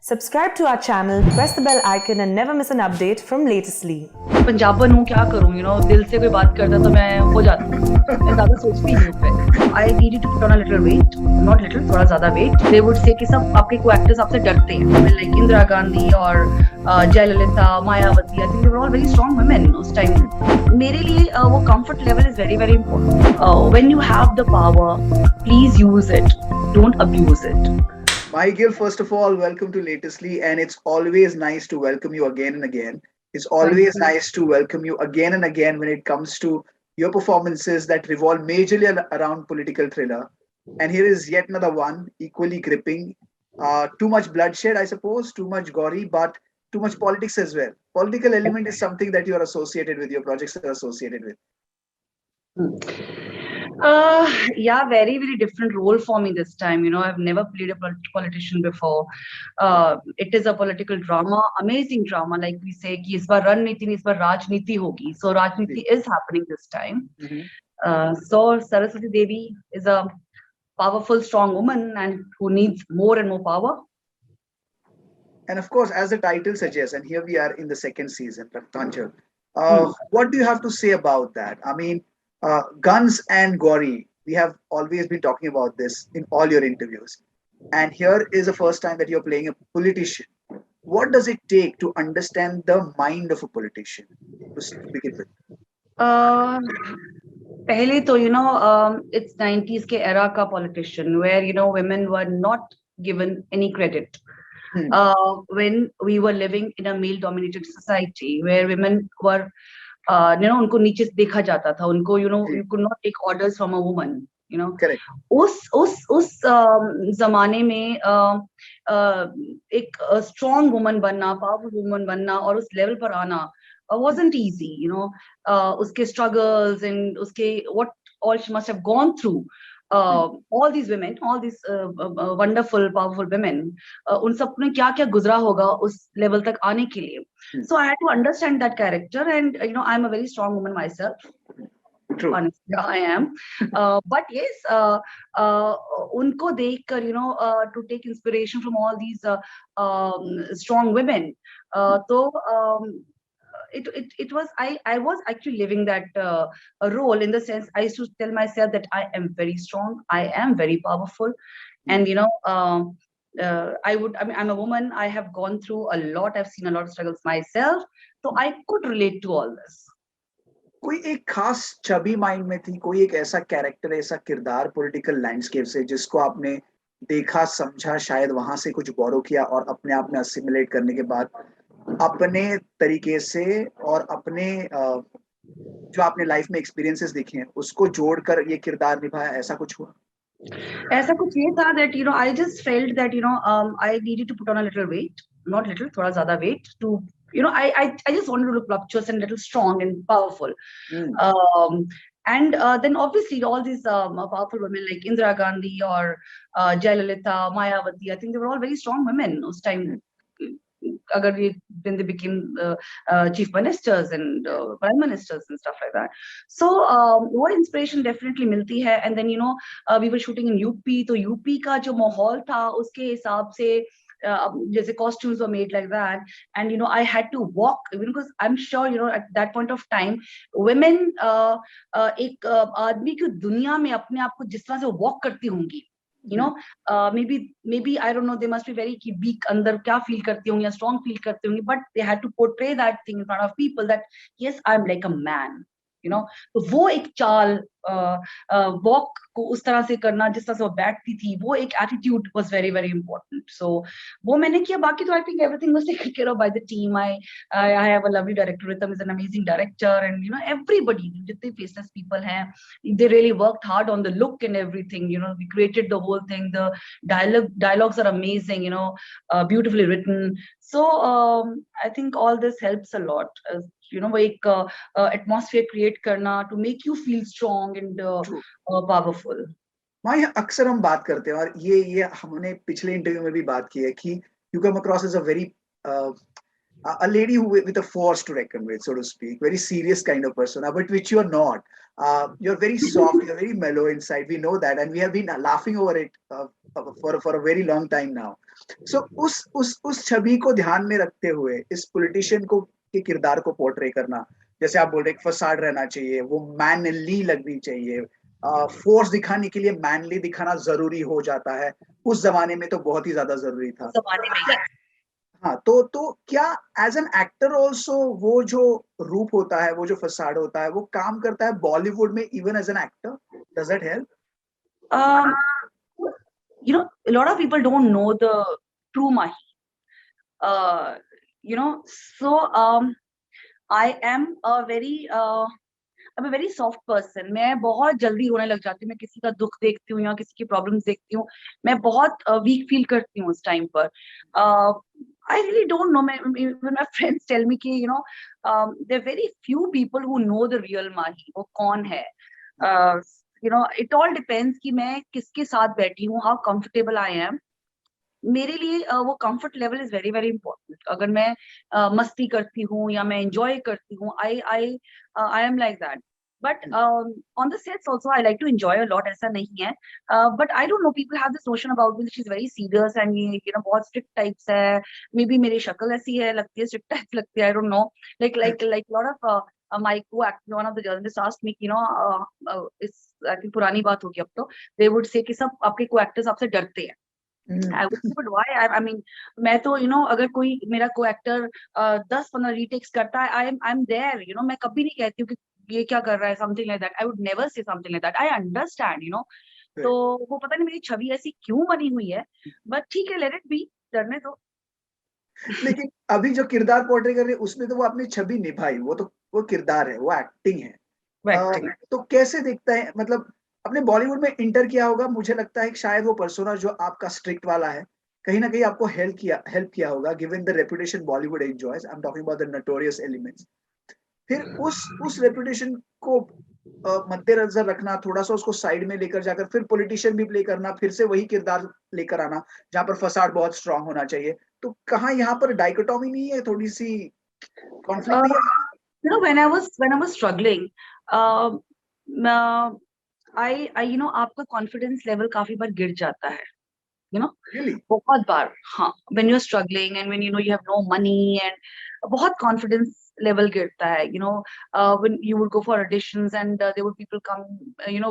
Subscribe to our channel, press the bell icon and never miss an update from Latestly. पंजाबन हूँ, क्या करूँ, दिल से कोई बात करता तो मैं हो जाती हूँ, मैं ज्यादा सोचती नहीं हूँ पे। I needed to put on a little weight, not little, थोड़ा ज्यादा weight. They would say कि सब आपके co-actors आपसे डरते हैं, I mean like Indira Gandhi और Jayalalithaa, Mayawati, I think they were all very strong women उस time. मेरे लिए वो comfort level is very very important. When you have the power, please use it, don't abuse it. Mahie Gill, first of all, welcome to Latestly, and it's always nice to welcome you again and again. It's always nice to welcome you again and again when it comes to your performances that revolve majorly around political thriller. And here is yet another one, equally gripping. Too much bloodshed, I suppose, too much gory, but too much politics as well. Political element is something that you are associated with, your projects are associated with. Yeah, very, very different role for me this time. I've never played a politician before. It is a political drama, amazing drama. Like we say, कि इस बार रणनीति नहीं, इस बार राजनीति होगी. So Rajniti is happening this time. So Saraswati Devi is a powerful, strong woman and who needs more and more power. And of course, as the title suggests, and here we are in the second season, Raktanchal. What do you have to say about that? I mean, guns and gory. We have always been talking about this in all your interviews. And here is the first time that you're playing a politician. What does it take to understand the mind of a politician to begin with? पहले तो it's 90s के era का politician where women were not given any credit. When we were living in a male dominated society where women were उनको नीचे से देखा जाता था, उनको you could not take orders from a woman. Correct. उस जमाने में एक strong woman बनना, powerful woman बनना और उस level पर आना wasn't easy. उसके struggles and उसके what all she must have gone through. All these women, all these wonderful, powerful women, उन सब ने क्या क्या गुजरा होगा उस level तक आने के लिए. So I had to understand that character, and I'm a very strong woman myself. True. Honestly, I am. But yes, unko dekhkar, to take inspiration from all these strong women. It was I was actually living that role in the sense I used to tell myself that I am very strong, I am very powerful, and I'm a woman, I have gone through a lot, I've seen a lot of struggles myself, so I could relate to all this. कोई एक खास छवि mind में थी, कोई एक ऐसा character, ऐसा किरदार पॉलिटिकल लैंडस्केप से जिसको आपने देखा, समझा, शायद वहां से कुछ बोरो किया और अपने आप में असिमिलेट करने के बाद अपने तरीके से और अपने जो आपने लाइफ में एक्सपीरियंसेस देखे हैं उसको जोड़कर ये किरदार निभाया, ऐसा कुछ हुआ? ऐसा कुछ ये था that I just felt that I needed to put on a little weight, not little, थोड़ा ज्यादा weight to I just wanted to look voluptuous and a little strong and powerful. And then obviously all these powerful women like Indira Gandhi or Jayalalitha, Mayawati, I think they were all very strong women those time. When they became chief ministers and prime ministers and stuff like that. So what inspiration definitely milti hai. And then we were shooting in UP, so UP ka jo mahol tha uske hisab se जैसे costumes were made like that, and I had to walk, because I'm sure at that point of time women एक आदमी की दुनिया में अपने आप को जिस तरह से walk करती होंगी, maybe I don't know, they must be very weak अंदर क्या feel करती होंगी या strong feel करती होंगी, but they had to portray that thing in front of people that yes, I'm like a man. तो वो एक चाल वॉक को उस तरह से करना जिस तरह से वो बैठती थी, वो एक attitude was very very important. So वो मैंने किया. बाकी तो I think everything was taken care of by the team. I have a lovely director, Ritam is an amazing director, and everybody, जितने फेसलेस पीपल हैं, they really worked hard on the look and everything. We created the whole thing. The dialogues are amazing, beautifully written. So I think all this helps a lot. वो एक atmosphere create करना to make you feel strong and powerful. माही, अक्सर हम बात करते हैं और ये हमने पिछले इंटरव्यू में भी बात की है कि you come across as a very a lady who with a force to reckon with, so to speak, very serious kind of persona, but which you're not. You're very soft, you're very mellow inside. We know that, and we have been laughing over it for a very long time now. So उस छवि को ध्यान में रखते हुए इस politician को के किरदार को पोर्ट्रे करना, जैसे आप बोल रहे फसाड रहना चाहिए, वो मैनली लगनी चाहिए, फोर्स दिखाने के लिए मैनली दिखाना जरूरी हो जाता है, उस जमाने में तो बहुत ही ज्यादा जरूरी था। जमाने में हाँ, तो क्या एज एन एक्टर ऑल्सो वो जो रूप होता है, वो जो फसाड होता है, वो काम करता है बॉलीवुड में even as an actor? Does that help? um a lot of people don't know the true Mahi. uh so I am I'm a very soft person. मैं बहुत जल्दी रोने लग जाती हूँ, मैं किसी का दुख देखती हूँ या किसी की प्रॉब्लम्स देखती हूँ, मैं बहुत वीक फील करती हूँ उस टाइम पर। I really don't know. When my friends tell me कि there are very few people who know the real Mahi. वो कौन है? It all depends कि मैं किसके साथ बैठी हूँ, how comfortable I am. मेरे लिए वो comfort level is very very important. अगर मैं मस्ती करती हूँ या मैं एंजॉय करती हूँ, I am like that. But on the sets also I like to enjoy a lot, ऐसा नहीं है। But I don't know, people have this notion about me she is very serious and ये बहुत strict types है। May be मेरी शक्ल ऐसी है, लगती है स्ट्रिक्ट टाइप्स लगती है, आई don't no. Like lot of my co-actor, one of the journalists asked me, इस I think पुरानी बात होगी अब तो, they would say कि सब आपके co-actors आपसे डरते हैं। I would say, but why? I mean, मैं तो अगर कोई मेरा को एक्टर 10-15 रीटेक्स करता है, I'm there, मैं कभी नहीं कहती हूँ कि ये क्या कर रहा है, something like that. I would never say something like that. I understand, तो वो पता नहीं मेरी छवि ऐसी क्यों बनी हुई है, बट ठीक है, let it be, डरने दो। लेकिन अभी जो किरदार पोर्ट्रे कर रहे हैं उसमें तो वो अपनी छवि निभाई, वो किरदार है, वो एक्टिंग है। तो कैसे देखता है, मतलब अपने बॉलीवुड में इंटर किया होगा, मुझे लगता है कि शायद वो पर्सोना जो आपका स्ट्रिक्ट वाला है कहीं ना कहीं आपको हेल्प किया होगा, given the reputation Bollywood enjoys. I am talking about the notorious elements. फिर उस रेपुटेशन को मद्देनजर रखना, थोड़ा सा उसको साइड में लेकर जाकर फिर पॉलिटिशियन भी प्ले करना, फिर से वही किरदार लेकर आना जहां पर फसाड बहुत स्ट्रांग होना चाहिए। तो कहाँ यहाँ पर डाइकोटॉमी नहीं है, थोड़ी सी कॉन्फ्लिक्ट नहीं है? when I was struggling, आपका कॉन्फिडेंस लेवल काफी बार गिर जाता है, Really? बहुत बार। हाँ, when you're struggling and when you have no money and बहुत कॉन्फिडेंस लेवल गिरता है, when you would go for auditions and there would people come,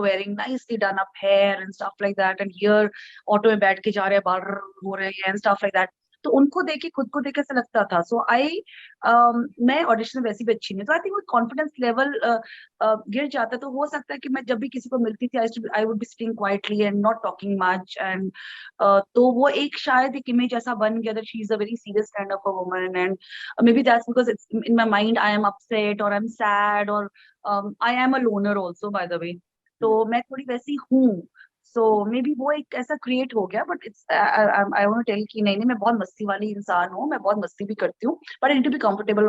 wearing nicely done up hair and stuff like that, and here auto में बैठ के जा रहे हैं, बाहर हो रहे हैं and stuff like that. तो उनको देख के खुद को देख के ऐसा लगता था। सो मैं ऑडिशन में वैसी भी अच्छी नहीं, तो आई थिंक वो कॉन्फिडेंस लेवल गिर जाता है। तो हो सकता है कि मैं जब भी किसी को मिलती थी, I would be sitting quietly and not talking much, and तो वो एक शायद एक इमेज ऐसा बन गया that she is a very serious kind of a woman, and maybe that's because it's in my mind, I am upset और I am sad और I am a loner also by the way, तो मैं थोड़ी वैसी हूँ। सो may be वो एक ऐसा क्रिएट हो गया, but it's I want to tell कि नहीं, मैं बहुत मस्ती वाली इंसान हूँ, मैं बहुत मस्ती भी करती हूँ, but I need to be comfortable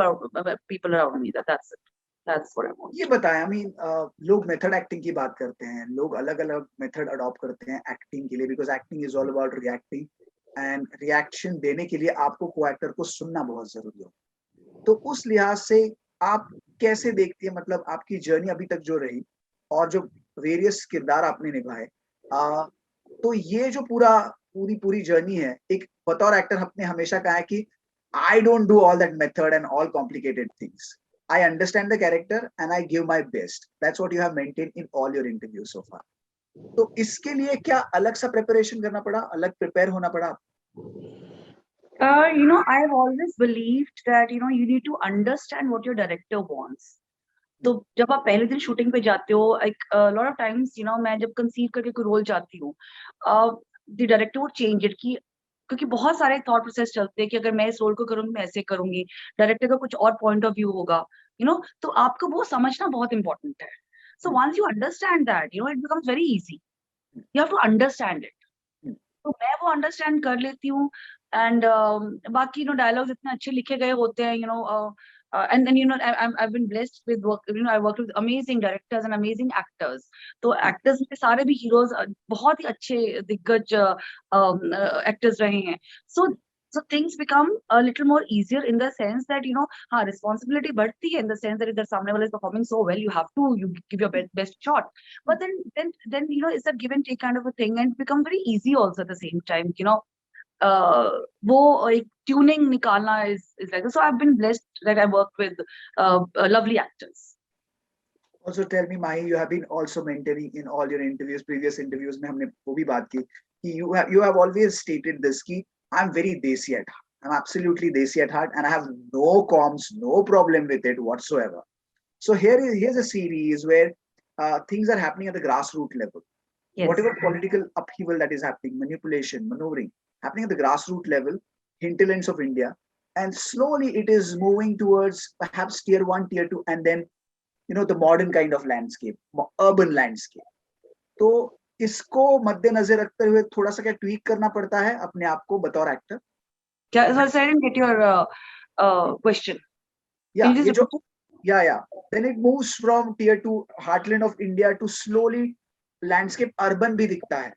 people around me, that's it, that's what I want. ये बताया, आई मीन लोग मेथड एक्टिंग की बात करते हैं, लोग अलग अलग मेथड अडॉप्ट करते हैं एक्टिंग के लिए, because acting is all about reacting, and reaction देने के लिए आपको को एक्टर को सुनना बहुत जरूरी हो। तो उस लिहाज से आप कैसे देखती है, मतलब आपकी जर्नी अभी तक जो रही और जो वेरियस किरदार आपने निभाए, तो ये जो पूरी जर्नी है, एक बतौर एक्टर आपने हमेशा कहा है कि I don't do all that method and all complicated things, I understand the character and I give my best. That's what you have maintained in all your interviews so far. तो इसके लिए क्या अलग सा प्रिपरेशन करना पड़ा, अलग prepare होना पड़ा? I've always believed that you need to understand what your director wants. तो जब आप पहले दिन शूटिंग पे जाते हो, like lot of times मैं जब कंसीव करके कोई रोल जाती हूँ, the director would change it, की क्योंकि बहुत सारे थॉट प्रोसेस चलते हैं कि अगर मैं इस रोल को करूंगी मैं ऐसे करूंगी, डायरेक्टर का कुछ और पॉइंट ऑफ व्यू होगा, तो आपको वो समझना बहुत इंपॉर्टेंट है। So once you understand that, it becomes very easy, you have to understand it. तो मैं वो अंडरस्टैंड कर लेती हूँ, एंड बाकी डायलॉग्स इतने अच्छे लिखे गए होते हैं, and then I've been blessed with work, I worked with amazing directors and amazing actors. तो actors में सारे भी heroes बहुत ही अच्छे दिग्गज actors रहे हैं। So So things become a little more easier in the sense that, you know, responsibility बढ़ती है in the sense that if the सामने वाला is performing so well, you give your best shot. But then you know, it's a give and take kind of a thing, and become very easy also at the same time. You know, वो एक tuning निकालना is like, so I've been blessed that I worked with lovely actors. Also tell me, Mahi, you have been also mentoring in all your interviews, previous interviews में हमने वो भी बात की कि you have always stated this कि I'm very desi at heart. I'm absolutely desi at heart, and I have no qualms, no problem with it whatsoever. So here's a series where things are happening at the grassroots level. Yes. Whatever political upheaval that is happening, manipulation, maneuvering, happening at the grassroots level, hinterlands of India, and slowly it is moving towards perhaps tier 1, tier 2, and then you know the modern kind of landscape, urban landscape. तो इसको मद्देनजर रखते हुए थोड़ा सा क्या tweak करना पड़ता है अपने आप को बतौर एक्टर? क्या, sorry, I didn't get your question. Yeah, ये जो yeah. Then it moves from tier 2 heartland of India to slowly landscape urban भी दिखता है.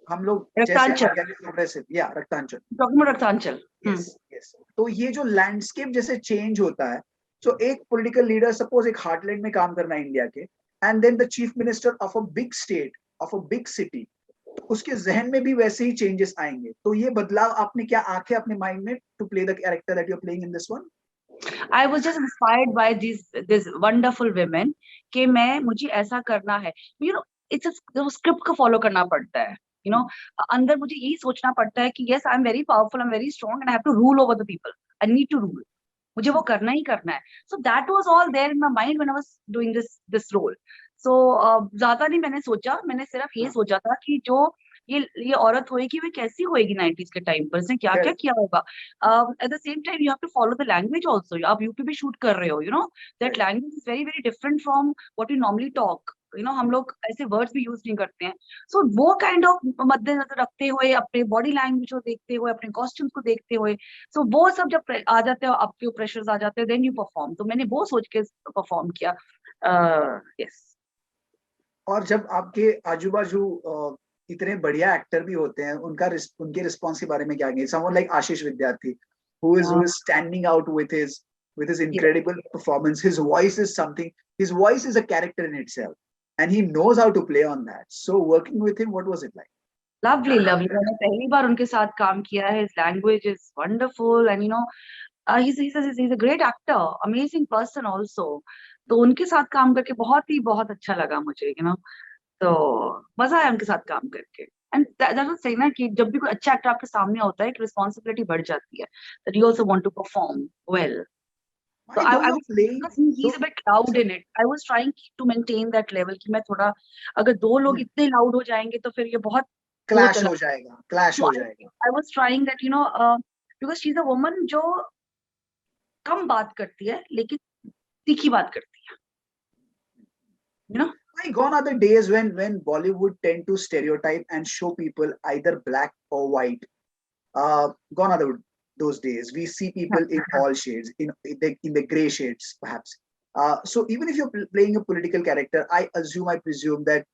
हम लोग जैसे प्रोग्रेसिव, या Raktanchal, talking about Raktanchal. yes. तो ये जो लैंडस्केप जैसे चेंज होता है, so एक पॉलिटिकल लीडर सपोज एक हार्टलैंड में काम करना है इंडिया के, and then the chief minister of a big state, of a big city, तो उसके जहन में भी वैसे ही चेंजेस आएंगे. तो ये बदलाव आपने क्या आंखें अपने माइंड में to play the character that you are playing in this one? I was just inspired by these wonderful women कि मुझे ऐसा करना है. You know, it's a script को follow करना पड़ता है. You know, अंदर मुझे यही सोचना पड़ता है कि yes, I'm very powerful, I'm very strong, and I have to rule over the people. I need to rule. मुझे वो करना ही करना है. So that was all there in my mind when I was doing this role. So ज़्यादा नहीं मैंने सोचा, मैंने सिर्फ ये सोचा था कि जो ये औरत होएगी वो कैसी होएगी 90s के टाइम पर, इसने क्या क्या किया होगा. At the same time you have to follow the language also. आप यूट्यूब पे शूट कर रहे हो, you know, that language is very very different from what you normally talk. You know, हम लोग ऐसे वर्ड्स भी यूज नहीं करते हैं. So वो काइंड ऑफ मद्देनजर रखते हुए, अपने बॉडी लैंग्वेज को देखते हुए, अपने कॉस्ट्यूम्स को देखते हुए, so वो सब जब आ जाते हैं, आपके प्रेशर्स आ जाते हैं, देन यू परफॉर्म. तो मैंने वो सोच के परफॉर्म किया. यस. और जब आपके आजू बाजू इतने बढ़िया एक्टर भी होते हैं, उनके रिस्पॉन्स के बारे में क्या कहेंगे? समवन लाइक आशीष विद्यार्थी, who is standing out with his incredible performance. His voice is something. His voice is a character in itself, and he knows how to play on that. So working with him, what was it like? Lovely. मैंने पहली बार उनके साथ काम किया है. His language is wonderful, and you know, he's a great actor, amazing person also. तो उनके साथ काम करके बहुत अच्छा लगा मुझे, you know. तो मजा आया उनके साथ काम करके. एंड दैट वाज सही ना कि जब भी कोई अच्छा एक्टर आपके सामने होता है, एक रिस्पांसिबिलिटी बढ़ जाती है, that you also want to perform well. So I was playing, he's a bit loud in it. I was trying to maintain that level कि मैं थोड़ा, अगर दो लोग इतने loud हो जाएंगे तो फिर ये बहुत clash हो जाएगा. I was trying that, you know, because she's a woman जो कम बात करती है लेकिन तीखी बात करती है, you know. Gone are the days when Bollywood tend to stereotype and show people either black or white. Gone are those days. We see people in all shades, in the gray shades, perhaps. So even if you're playing a political character, I presume that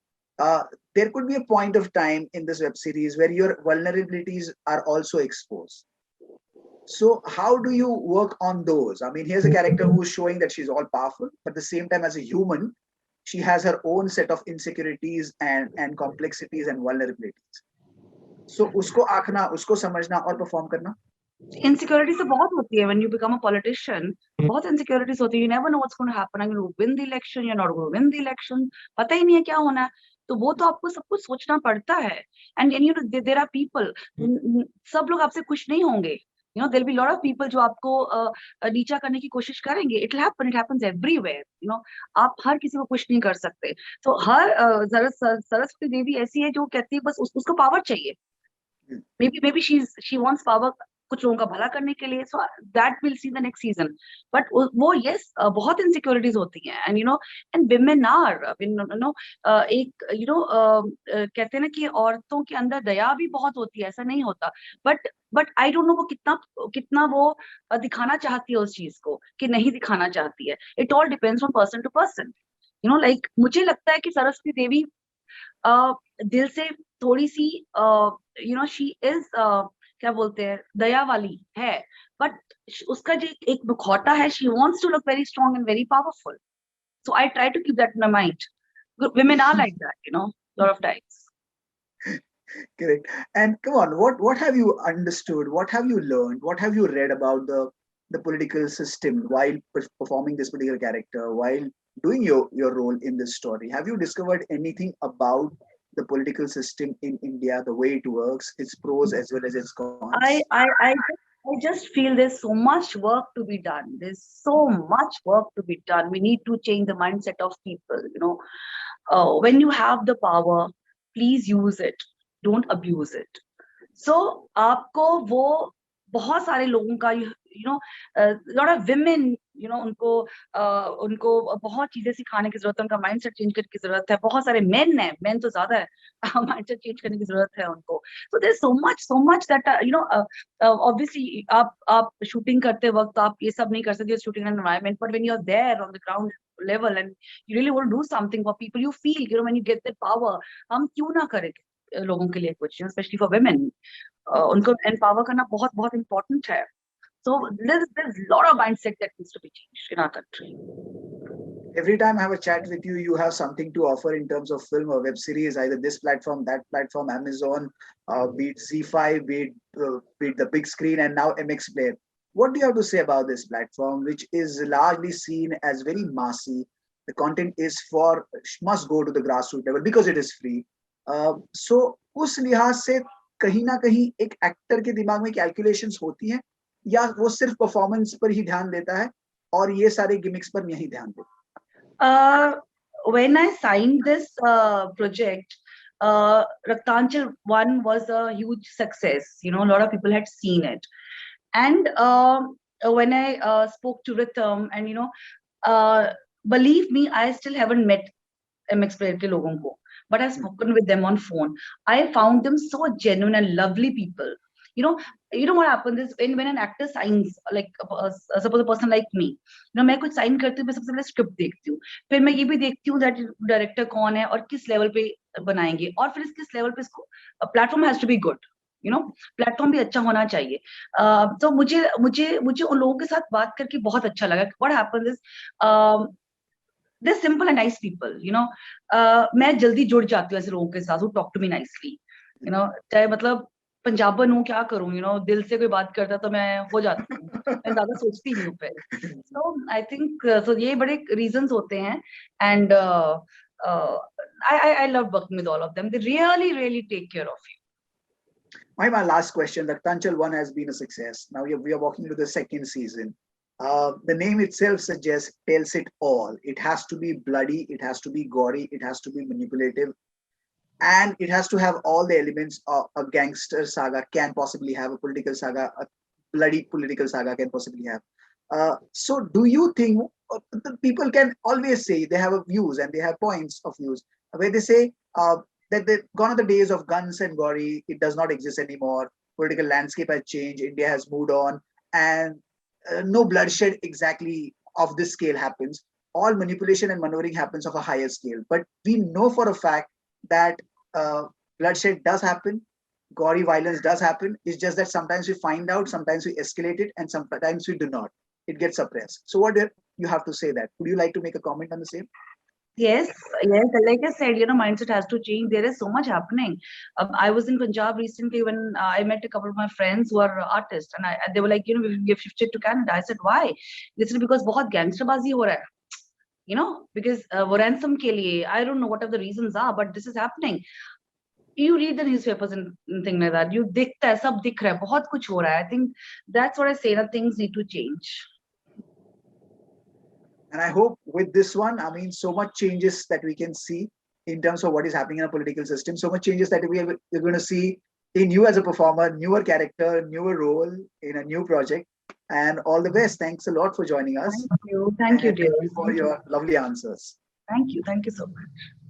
there could be a point of time in this web series where your vulnerabilities are also exposed. So how do you work on those? I mean, here's a character who's showing that she's all powerful, but at the same time, as a human, she has her own set of insecurities and complexities and vulnerabilities. So usko आंकना, usko समझना और perform करना. Insecurities तो बहुत होती है when you become a politician. बहुत insecurities होती है. You never know what's going to happen. I'm going to win the election. You're not going to win the election. पता ही नहीं है क्या होना है. तो वो तो आपको सब कुछ सोचना पड़ता है. And you know, there are people. सब लोग आपसे खुश नहीं होंगे. You know, there'll be a lot of people जो आपको नीचा करने की कोशिश करेंगे. It happens everywhere. You know, आप हर किसी को खुश नहीं कर सकते. तो हर सरस्वती देवी ऐसी है जो कहती है बस उसको पावर चाहिए. Maybe she wants power कुछ लोगों का भला करने के लिए. So that we'll see the next season. But वो yes, बहुत insecurities होती हैं. And you know, and women are, you know, एक you know, कहते हैं ना कि औरतों के अंदर दया भी बहुत होती है, ऐसा नहीं होता. But I don't know वो कितना वो दिखाना चाहती है उस चीज को कि नहीं दिखाना चाहती है. It all depends from person to person. You know, like मुझे लगता है कि सरस्वती देवी दिल से थोड़ी सी, you know, she is क्या बोलते हैं, दया वाली है, but उसका जो एक मुखौटा है, she wants to look very strong and very powerful. So I try to keep that in my mind. Women are like that, you know, a lot of times. Correct. And come on, what have you understood? What have you learned? What have you read about the political system while performing this particular character, while doing your role in this story? Have you discovered anything about the political system in India, the way it works, its pros as well as its cons? I just feel there's so much work to be done. There's so much work to be done. We need to change the mindset of people. You know, when you have the power, please use it. Don't abuse it. So, आपको वो बहुत सारे लोगों का you know, lot of women, you know, उनको बहुत चीजें सिखाने की जरूरत है, उनका माइंडसेट चेंज करने की जरूरत है. बहुत सारे men तो ज्यादा है, माइंडसेट चेंज करने की जरूरत है उनको. So there's so much that you know, obviously आप शूटिंग करते वक्त आप ये सब नहीं कर सकते, shooting an environment, but when you're there on the ground level and you really want to do something for people, you feel, you know, when you get that power, हम क्यों ना करें लोगों के लिए कुछ, especially for women. उनको empower करना बहुत बहुत important है. So there's a lot of mindset that needs to be changed in our country. Every time I have a chat with you, you have something to offer in terms of film or web series, either this platform, that platform, Amazon, be it Z5, be it the big screen, and now MX Player. What do you have to say about this platform, which is largely seen as very massy? The content is must go to the grassroots level because it is free. So उस लिहाज से कहीं ना कहीं एक actor के दिमाग में कैलकुलेशंस होती हैं, या वो सिर्फ परफॉर्मेंस पर ही ध्यान देता है और ये सारे गिमिक्स पर नहीं ध्यान देता? When I signed this project, Raktanchal 1 was a huge success. You know, a lot of people had seen it. And when I spoke to Rhythm, and you know, believe me, I still haven't met MX Player ke logon ko, but I've spoken with them on phone. I found them so genuine and lovely people. You know what happens is when an actor signs, like suppose a person like me, you know, मैं कुछ sign करती हूँ, मैं सबसे पहले script देखती हूँ, फिर मैं ये भी देखती हूँ that director कौन है और किस level पे बनाएंगे, और फिर किस level पे इसको platform has to be good. You know, platform भी अच्छा होना चाहिए. तो मुझे उन लोगों के साथ बात करके बहुत अच्छा लगा. What happens is they're simple and nice people. You know, मैं जल्दी जुड़ जाती हूँ ऐसे लोगों के साथ who talk to me nicely. You know, चाहे मतलब पंजाबन हूँ, क्या करूँ, you know, दिल से कोई बात करता तो मैं हो जाती हूँ, मैं ज्यादा सोचती नहीं हूँ फिर. So I think so ये बड़े reasons होते हैं, and I love working with all of them. They really take care of you. My last question. Raktanchal 1 has been a success. Now we are walking into the second season. The name itself tells it all. It has to be bloody, it has to be gory, it has to be manipulative, and it has to have all the elements a gangster saga can possibly have, a political saga, a bloody political saga can possibly have. So do you think the people can always say they have views and they have points of views where they say that gone are the days of guns and gory, it does not exist anymore, political landscape has changed, India has moved on, and no bloodshed exactly of this scale happens. All manipulation and maneuvering happens of a higher scale. But we know for a fact that bloodshed does happen, gory violence does happen. It's just that sometimes we find out, sometimes we escalate it, and sometimes we do not. It gets suppressed. So what do you have to say that? Would you like to make a comment on the same? Yes. Like I said, you know, mindset has to change. There is so much happening. I was in Punjab recently when I met a couple of my friends who are artists, and they were like, you know, we've shifted to Canada. I said, why? They said, because बहुत gangsterbazi हो रहा है. You know, because वो ransom के लिए, I don't know what the reasons are, but this is happening. You read the newspapers and things like that. You दिखता है, सब दिख रहा है, बहुत कुछ हो रहा है. I think that's what I say, that things need to change. And I hope with this one, I mean, so much changes that we can see in terms of what is happening in a political system, so much changes that we're going to see in you as a performer, newer character, newer role in a new project. And all the best. Thanks a lot for joining us. Thank you, dear. Thank you for your lovely answers. Thank you so much.